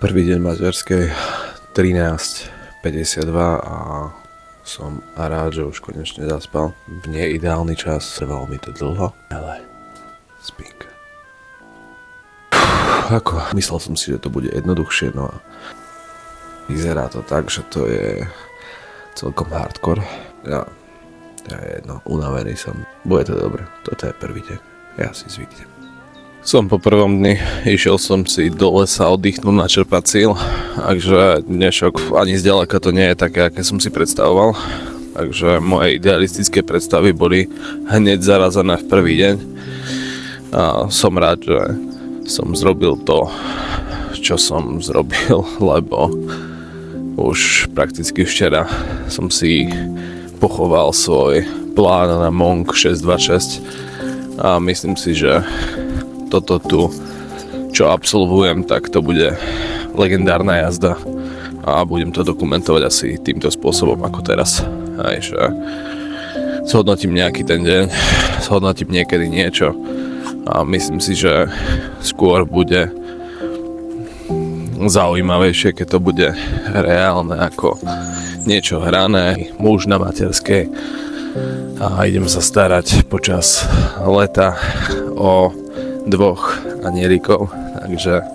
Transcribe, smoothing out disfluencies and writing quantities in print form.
Prvý deň materskej 13:52 a som rád, že už konečne zaspal. V neideálny čas, trvalo mi to dlho, ale spínka. Myslel som si, že to bude jednoduchšie, no a vyzerá to tak, že to je celkom hardcore. Ja jedno, unavený som. Bude to dobre, toto je prvý deň, ja si zvyknem. Som po prvom dni, išiel som si do lesa oddychnúť, načerpať síl, takže dnešok ani zďaleka to nie je také, aké som si predstavoval. Takže moje idealistické predstavy boli hneď zarazené v prvý deň a som rád, že som zrobil to, čo som zrobil, lebo už prakticky včera som si pochoval svoj plán na Monk 626 a myslím si, že toto tu, čo absolvujem, tak to bude legendárna jazda a budem to dokumentovať asi týmto spôsobom ako teraz. Aj že zhodnotím nejaký ten deň, zhodnotím niekedy niečo a myslím si, že skôr bude zaujímavejšie, keď to bude reálne ako niečo hrané, muž na materskej a idem sa starať počas leta o 2 anielikov, takže